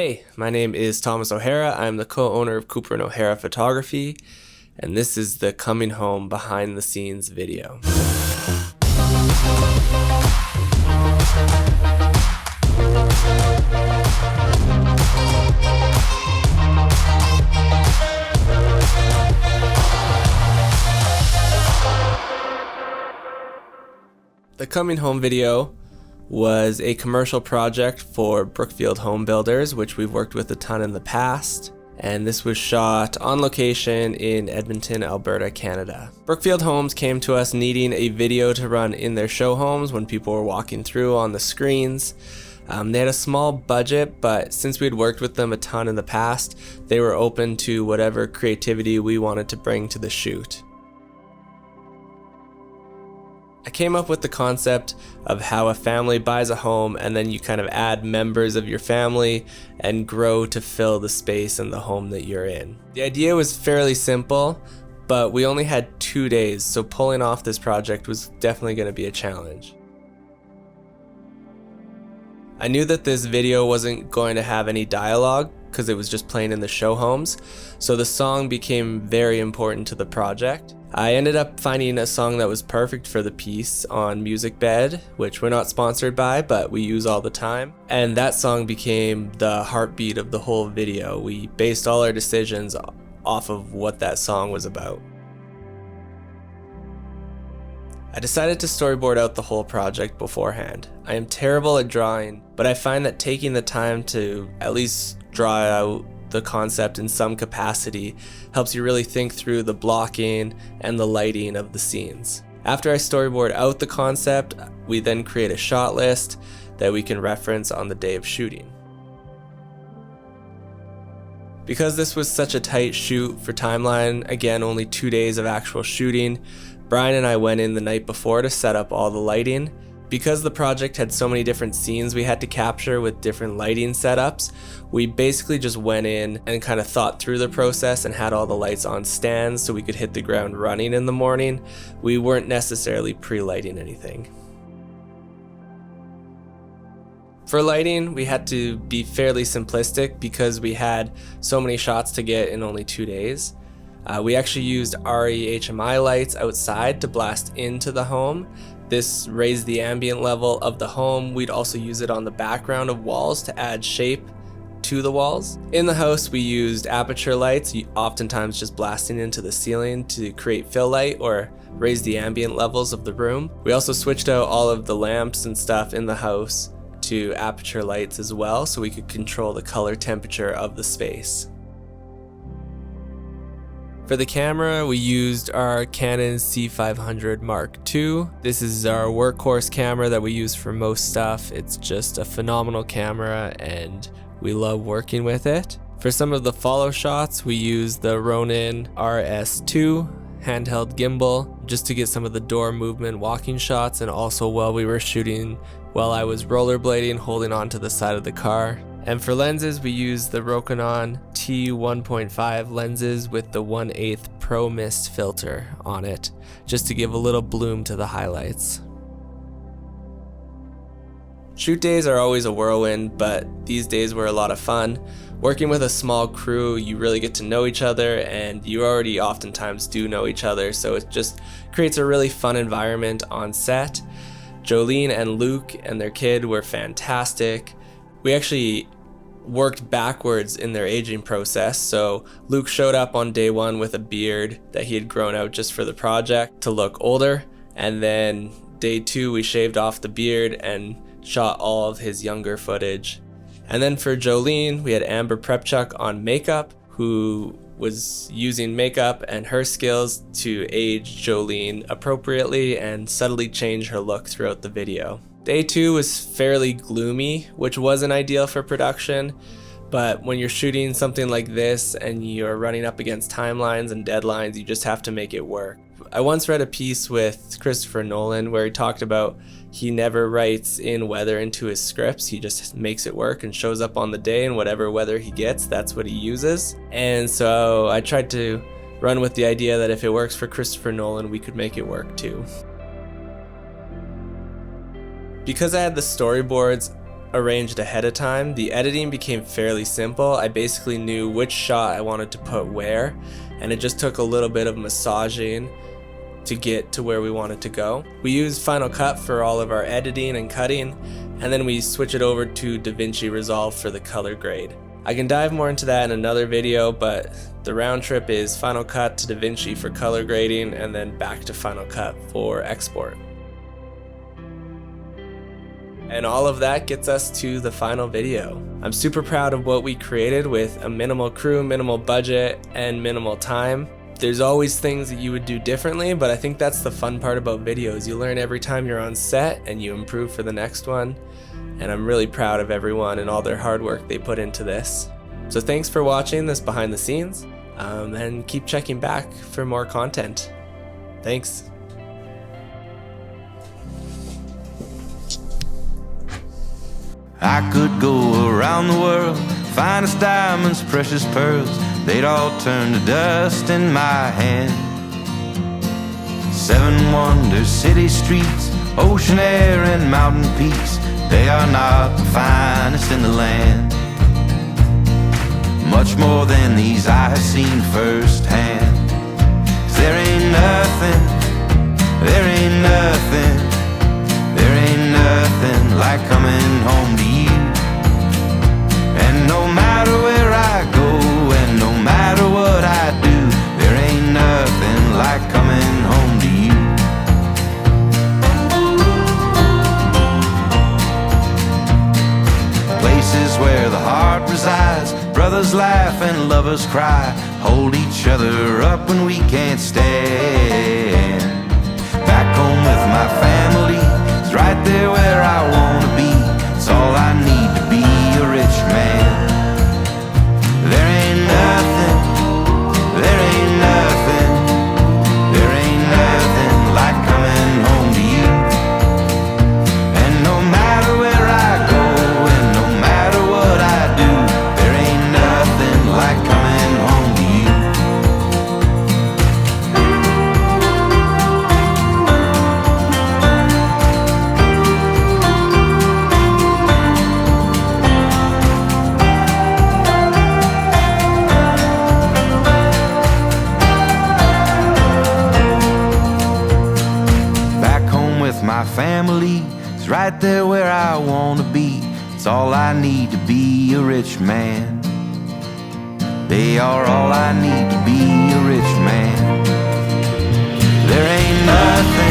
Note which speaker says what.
Speaker 1: Hey, my name is Thomas O'Hara. I'm the co-owner of Cooper & O'Hara Photography, and this is the Coming Home behind the scenes video. The Coming Home video was a commercial project for Brookfield Home Builders, which we've worked with a ton in the past. And this was shot on location in Edmonton, Alberta, Canada. Brookfield Homes came to us needing a video to run in their show homes when people were walking through on the screens. They had a small budget, but since we had worked with them a ton in the past, they were open to whatever creativity we wanted to bring to the shoot. I came up with the concept of how a family buys a home and then you kind of add members of your family and grow to fill the space in the home that you're in. The idea was fairly simple, but we only had 2 days, so pulling off this project was definitely going to be a challenge. I knew that this video wasn't going to have any dialogue because it was just playing in the show homes, so the song became very important to the project. I ended up finding a song that was perfect for the piece on MusicBed, which we're not sponsored by, but we use all the time. And that song became the heartbeat of the whole video. We based all our decisions off of what that song was about. I decided to storyboard out the whole project beforehand. I am terrible at drawing, but I find that taking the time to at least draw out the concept in some capacity helps you really think through the blocking and the lighting of the scenes. After I storyboard out the concept, we then create a shot list that we can reference on the day of shooting. Because this was such a tight shoot for timeline, again only 2 days of actual shooting, Brian and I went in the night before to set up all the lighting. Because the project had so many different scenes we had to capture with different lighting setups, we basically just went in and kind of thought through the process and had all the lights on stands so we could hit the ground running in the morning. We weren't necessarily pre-lighting anything. For lighting, we had to be fairly simplistic because we had so many shots to get in only 2 days. We actually used RE HMI lights outside to blast into the home. This raised the ambient level of the home. We'd also use it on the background of walls to add shape to the walls. In the house, we used aperture lights, oftentimes just blasting into the ceiling to create fill light or raise the ambient levels of the room. We also switched out all of the lamps and stuff in the house to aperture lights as well, so we could control the color temperature of the space. For the camera, we used our Canon C500 Mark II. This is our workhorse camera that we use for most stuff. It's just a phenomenal camera and we love working with it. For some of the follow shots, we used the Ronin RS2 handheld gimbal just to get some of the door movement walking shots, and also while we were shooting while I was rollerblading holding onto the side of the car. And for lenses, we used the Rokinon T1.5 lenses with the 1/8 Pro Mist filter on it, just to give a little bloom to the highlights. Shoot days are always a whirlwind, but these days were a lot of fun. Working with a small crew, you really get to know each other, and you already oftentimes do know each other, so it just creates a really fun environment on set. Jolene and Luke and their kid were fantastic. We actually worked backwards in their aging process. So Luke showed up on day 1 with a beard that he had grown out just for the project to look older. And then day 2, we shaved off the beard and shot all of his younger footage. And then for Jolene, we had Amber Prepchuk on makeup, who was using makeup and her skills to age Jolene appropriately and subtly change her look throughout the video. Day 2 was fairly gloomy, which wasn't ideal for production, but when you're shooting something like this and you're running up against timelines and deadlines, you just have to make it work. I once read a piece with Christopher Nolan where he talked about he never writes in weather into his scripts, he just makes it work and shows up on the day, and whatever weather he gets, that's what he uses. And so I tried to run with the idea that if it works for Christopher Nolan, we could make it work too. Because I had the storyboards arranged ahead of time, the editing became fairly simple. I basically knew which shot I wanted to put where, and it just took a little bit of massaging to get to where we wanted to go. We use Final Cut for all of our editing and cutting, and then we switch it over to DaVinci Resolve for the color grade. I can dive more into that in another video, but the round trip is Final Cut to DaVinci for color grading and then back to Final Cut for export. And all of that gets us to the final video. I'm super proud of what we created with a minimal crew, minimal budget, and minimal time. There's always things that you would do differently, but I think that's the fun part about videos. You learn every time you're on set and you improve for the next one. And I'm really proud of everyone and all their hard work they put into this. So thanks for watching this behind the scenes, and keep checking back for more content. Thanks.
Speaker 2: I could go around the world, finest diamonds, precious pearls, they'd all turn to dust in my hand. 7 wonders, city streets, ocean air and mountain peaks, they are not the finest in the land. Much more than these I have seen firsthand. 'Cause there ain't nothing, there ain't nothing, there ain't nothing like coming home to you. And no matter where I go, and no matter what I do, there ain't nothing like coming home to you. Places where the heart resides, brothers laugh and lovers cry, hold each other up when we can't stand. Back home with my family, it's right there where I wanna be. It's all I need to be a rich man. There ain't nothing, there ain't nothing, there ain't nothing like coming home to you. And no matter where I go, and no matter what I do, there ain't nothing like coming home to you. My family is right there where I wanna be. It's all I need to be a rich man. They are all I need to be a rich man. There ain't nothing